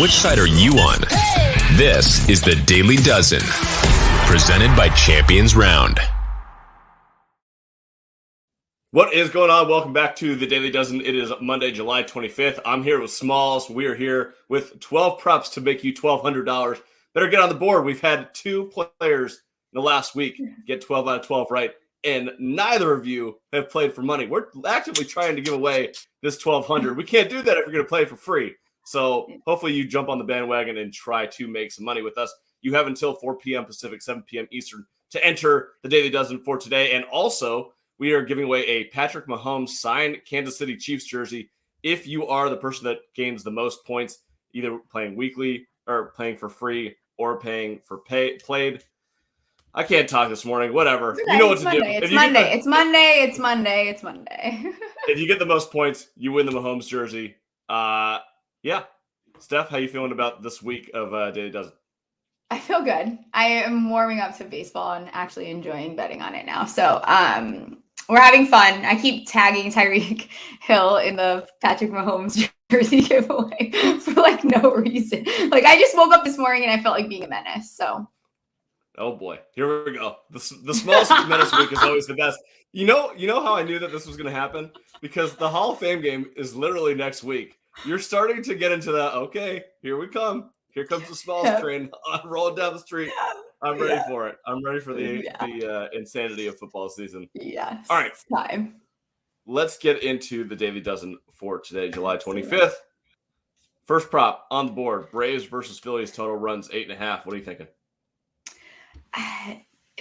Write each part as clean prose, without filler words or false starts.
Which side are you on? This is the Daily Dozen, presented by Champions Round. What is going on? Welcome back to the Daily Dozen. It is Monday, July 25th. I'm here with Smalls. We are here with 12 props to make you $1,200. Better get on the board. We've had two players in the last week get 12 out of 12 right, and neither of you have played for money. We're actively trying to give away this $1,200. We can't do that if you're going to play for free. So hopefully you jump on the bandwagon and try to make some money with us. You have until 4 p.m. Pacific, 7 p.m. Eastern to enter the Daily Dozen for today. And also, we are giving away a Patrick Mahomes signed Kansas City Chiefs jersey. If you are the person that gains the most points, either playing weekly or playing for free or paying for played. I can't talk this morning. Whatever. Okay, you know what to Monday. do. It's Monday. It's Monday. It's Monday. It's Monday. If you get the most points, you win the Mahomes jersey. Yeah. Steph, how you feeling about this week of Daily Dozen? I feel good. I am warming up to baseball and actually enjoying betting on it now. So, we're having fun. I keep tagging Tyreek Hill in the Patrick Mahomes jersey giveaway for like no reason. Like I just woke up this morning and I felt like being a menace. So, oh boy, here we go. The smallest menace week is always the best. You know how I knew that this was going to happen? Because the Hall of Fame game is literally next week. You're starting to get into that. Okay, here we come. Here comes the Smalls train rolling down the street. I'm ready for it. I'm ready for the insanity of football season. Yes. All right. It's time. Let's get into the Daily Dozen for today, July 25th. First prop on the board: Braves versus Phillies. Total runs 8.5. What are you thinking?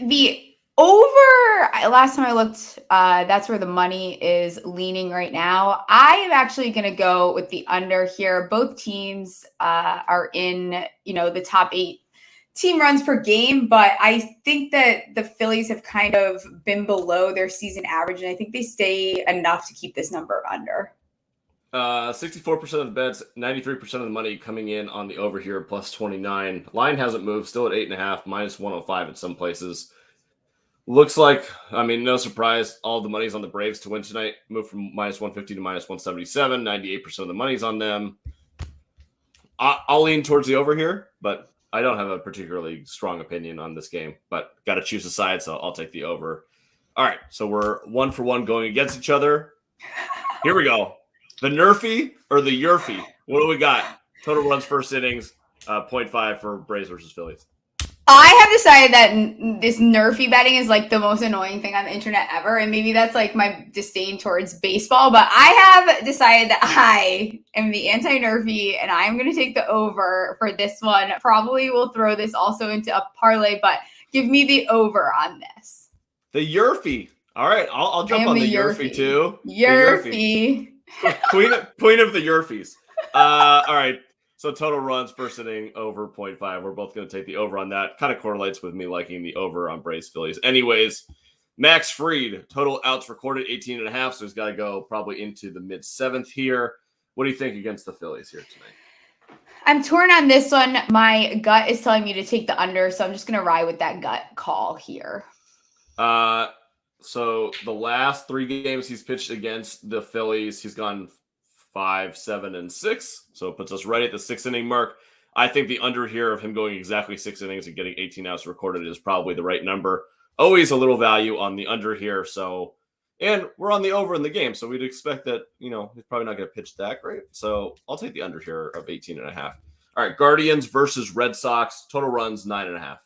The over, last time I looked, that's where the money is leaning right now. I am actually going to go with the under here. Both teams are in, the top 8 team runs per game, but I think that the Phillies have kind of been below their season average, and I think they stay enough to keep this number under. 64% of the bets, 93% of the money coming in on the over here, plus 29. Line hasn't moved, still at 8.5, minus 105 at some places. Looks like, no surprise, all the money's on the Braves to win tonight. Moved from minus 150 to minus 177. 98% of the money's on them. I'll lean towards the over here, but I don't have a particularly strong opinion on this game. But got to choose a side, so I'll take the over. All right, so we're 1 for 1 going against each other. Here we go. The Nerfy or the Yurfy? What do we got? Total runs first innings, 0.5 for Braves versus Phillies. I have decided that this Nerfy betting is like the most annoying thing on the internet ever. And maybe that's like my disdain towards baseball. But I have decided that I am the anti-Nerfy and I'm going to take the over for this one. Probably will throw this also into a parlay, but give me the over on this. The Yurfy. All right. I'll jump on the Yurfy too. Yurfy. Queen of the Yurfies. All right. So total runs first inning over 0.5. We're both going to take the over on that. Kind of correlates with me liking the over on Braves Phillies. Anyways, Max Fried, total outs recorded 18.5. So he's got to go probably into the mid 7th here. What do you think against the Phillies here tonight? I'm torn on this one. My gut is telling me to take the under, so I'm just going to ride with that gut call here. So the last 3 games he's pitched against the Phillies, he's gone 5, 7, and 6. So it puts us right at the 6th inning mark. I think the under here of him going exactly 6 innings and getting 18 outs recorded is probably the right number. Always a little value on the under here. So, and we're on the over in the game. So we'd expect that, he's probably not going to pitch that great. So I'll take the under here of 18.5. All right. Guardians versus Red Sox. Total runs 9.5.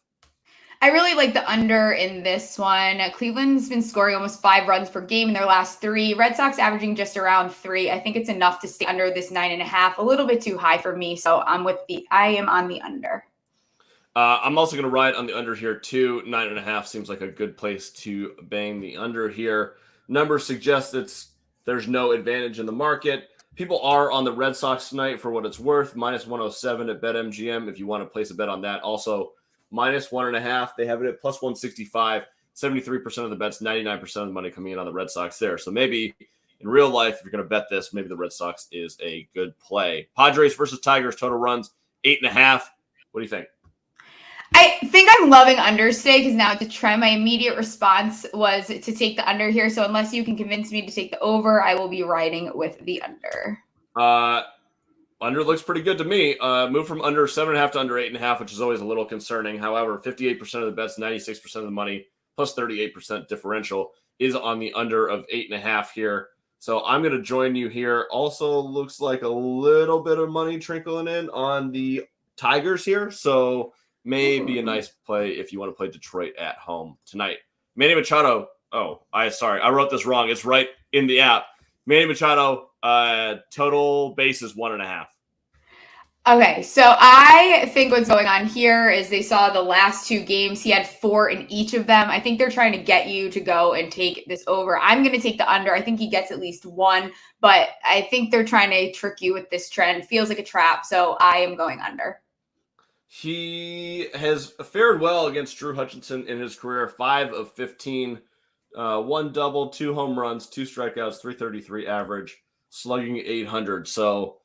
I really like the under in this one. Cleveland's been scoring almost 5 runs per game in their last 3. Red Sox averaging just around 3. I think it's enough to stay under this 9.5. A little bit too high for me, so I am on the under. I'm also going to ride on the under here too. 9.5 seems like a good place to bang the under here. Numbers suggest there's no advantage in the market. People are on the Red Sox tonight for what it's worth. Minus 107 at BetMGM if you want to place a bet on that. Also, minus 1.5. They have it at plus 165. 73% of the bets, 99% of the money coming in on the Red Sox there. So maybe in real life, if you're going to bet this, maybe the Red Sox is a good play. Padres versus Tigers, total runs 8.5. What do you think? I think I'm loving under today because now it's a trend. My immediate response was to take the under here. So unless you can convince me to take the over, I will be riding with the under. Under looks pretty good to me. Move from under 7.5 to under 8.5, which is always a little concerning. However, 58% of the bets, 96% of the money, plus 38% differential is on the under of 8.5 here. So I'm going to join you here. Also looks like a little bit of money trickling in on the Tigers here. So may be a nice play if you want to play Detroit at home tonight. Manny Machado. Oh, I wrote this wrong. It's right in the app. Manny Machado, total bases 1.5. Okay, so I think what's going on here is they saw the last 2 games. He had 4 in each of them. I think they're trying to get you to go and take this over. I'm going to take the under. I think he gets at least 1, but I think they're trying to trick you with this trend. Feels like a trap, so I am going under. He has fared well against Drew Hutchinson in his career, 5 of 15, 1 double, 2 home runs, 2 strikeouts, 333 average, slugging 800. So,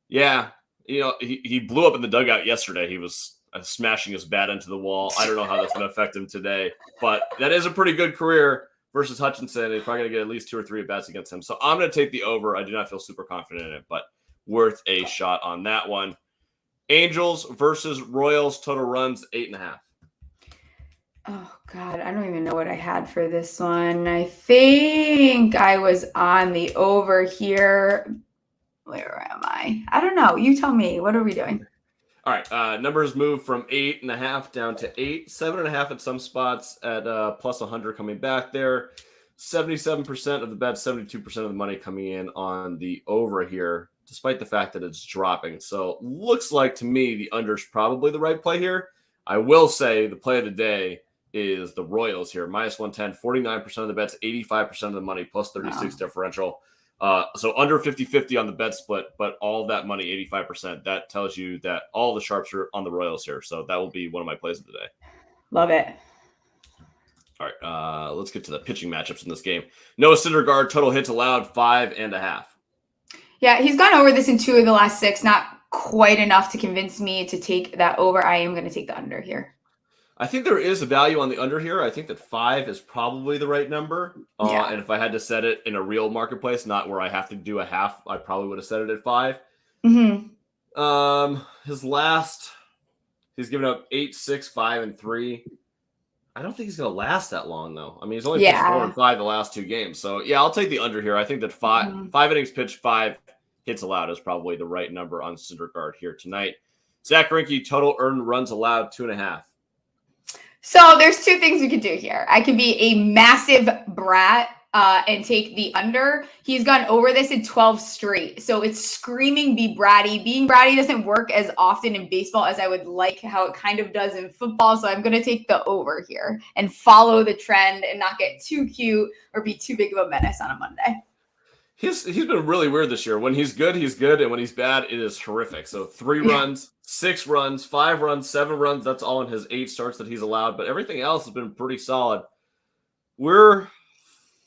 yeah. He blew up in the dugout yesterday. He was smashing his bat into the wall. I don't know how that's going to affect him today, but that is a pretty good career versus Hutchinson. He's probably going to get at least 2 or 3 at-bats against him. So I'm going to take the over. I do not feel super confident in it, but worth a shot on that one. Angels versus Royals, total runs 8.5. Oh, God, I don't even know what I had for this one. I think I was on the over here. Where am I? I don't know. You tell me. What are we doing? All right. Numbers move from 8.5 down to 8, 7.5 at some spots at plus 100 coming back there. 77% of the bets, 72% of the money coming in on the over here, despite the fact that it's dropping. So looks like to me the under is probably the right play here. I will say the play of the day is the Royals here. Minus 110, 49% of the bets, 85% of the money, plus 36 differential. So under 50-50 on the bet split, but all that money, 85%, that tells you that all the sharps are on the Royals here. So that will be one of my plays of the day. Love it. All right, let's get to the pitching matchups in this game. Noah Syndergaard, total hits allowed, 5.5. Yeah, he's gone over this in 2 of the last 6. Not quite enough to convince me to take that over. I am going to take the under here. I think there is a value on the under here. I think that 5 is probably the right number. And if I had to set it in a real marketplace, not where I have to do a half, I probably would have set it at 5. Mm-hmm. He's given up 8, 6, 5, and 3. I don't think he's going to last that long, though. I mean, he's only pitched 4 and 5 the last 2 games. So, yeah, I'll take the under here. I think that 5 innings pitched, 5 hits allowed is probably the right number on Syndergaard here tonight. Zach Greinke, total earned runs allowed, 2.5. So there's 2 things we could do here. I could be a massive brat and take the under. He's gone over this in 12 straight. So it's screaming be bratty. Being bratty doesn't work as often in baseball as I would like how it kind of does in football. So I'm going to take the over here and follow the trend and not get too cute or be too big of a menace on a Monday. He's been really weird this year. When he's good, he's good. And when he's bad, it is horrific. So 3 runs, 6 runs, 5 runs, 7 runs. That's all in his 8 starts that he's allowed. But everything else has been pretty solid. What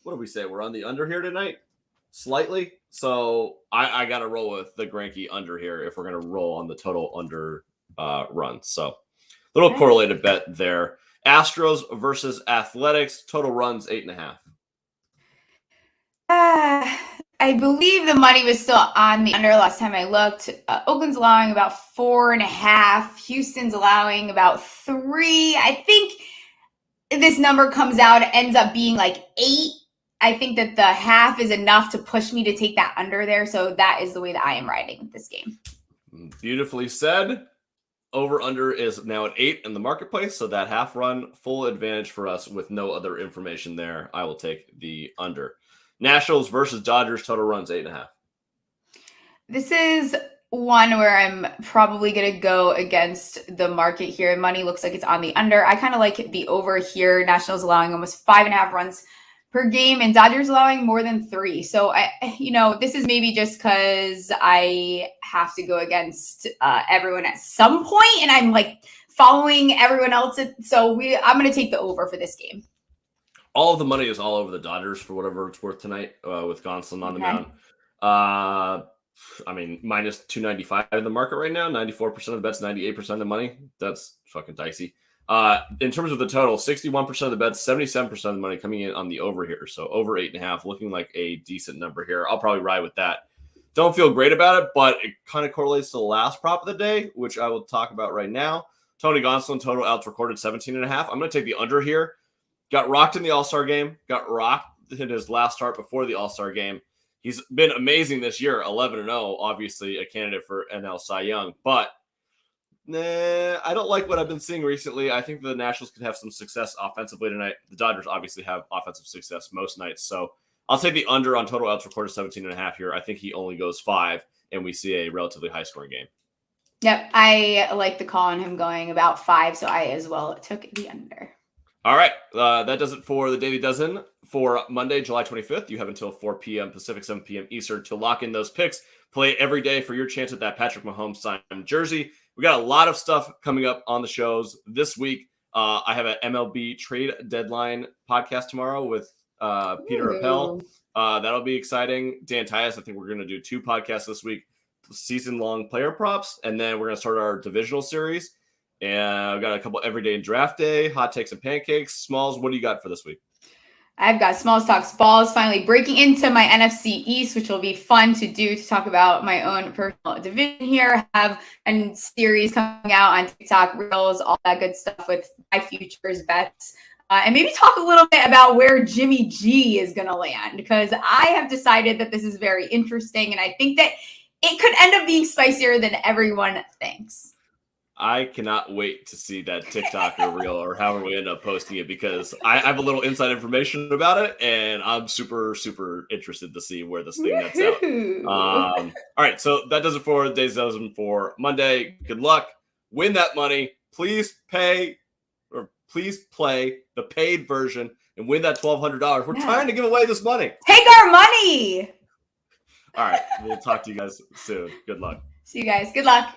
do we say? We're on the under here tonight? Slightly. So I got to roll with the Greinke under here if we're going to roll on the total under runs. So little correlated bet there. Astros versus Athletics. Total runs 8.5. I believe the money was still on the under last time I looked. Oakland's allowing about 4.5. Houston's allowing about 3. I think this number comes out, it ends up being like 8. I think that the half is enough to push me to take that under there. So that is the way that I am riding with this game. Beautifully said. Over under is now at 8 in the marketplace. So that half run, full advantage for us with no other information there. I will take the under. Nationals versus Dodgers, total runs 8.5. This is one where I'm probably going to go against the market here. Money looks like it's on the under. I kind of like the over here. Nationals allowing almost 5.5 runs per game and Dodgers allowing more than 3. So, this is maybe just because I have to go against everyone at some point and I'm like following everyone else. So I'm going to take the over for this game. All of the money is all over the Dodgers for whatever it's worth tonight with Gonsolin on the mound. Minus 295 in the market right now. 94% of the bets, 98% of the money. That's fucking dicey. In terms of the total, 61% of the bets, 77% of the money coming in on the over here. So over 8.5, looking like a decent number here. I'll probably ride with that. Don't feel great about it, but it kind of correlates to the last prop of the day, which I will talk about right now. Tony Gonsolin total outs recorded 17.5. I'm going to take the under here. Got rocked in the All-Star game. Got rocked in his last start before the All-Star game. He's been amazing this year, 11-0, obviously a candidate for NL Cy Young. But I don't like what I've been seeing recently. I think the Nationals could have some success offensively tonight. The Dodgers obviously have offensive success most nights. So I'll take the under on total outs recorded 17.5 here. I think he only goes 5, and we see a relatively high-scoring game. Yep, I like the call on him going about 5, so I as well took the under. All right, that does it for the Daily Dozen for Monday, July 25th. You have until 4 p.m. Pacific, 7 p.m. Eastern to lock in those picks. Play every day for your chance at that Patrick Mahomes signed jersey. We got a lot of stuff coming up on the shows this week. I have an MLB trade deadline podcast tomorrow with Peter Appel. That'll be exciting. Dan Tyus, I think we're going to do 2 podcasts this week, season-long player props, and then we're going to start our divisional series. And I've got a couple everyday draft day, hot takes and pancakes. Smalls, what do you got for this week? I've got Smalls Talks Balls finally breaking into my NFC East, which will be fun to do, to talk about my own personal division here. Have a series coming out on TikTok, Reels, all that good stuff with my futures bets. And maybe talk a little bit about where Jimmy G is going to land, because I have decided that this is very interesting, and I think that it could end up being spicier than everyone thinks. I cannot wait to see that TikTok or Reel or however we end up posting it, because I have a little inside information about it, and I'm super, super interested to see where this thing nets out. All right, so that does it for the Daily Dozen for Monday. Good luck. Win that money. Please play the paid version and win that $1,200. We're trying to give away this money. Take our money. All right, we'll talk to you guys soon. Good luck. See you guys. Good luck.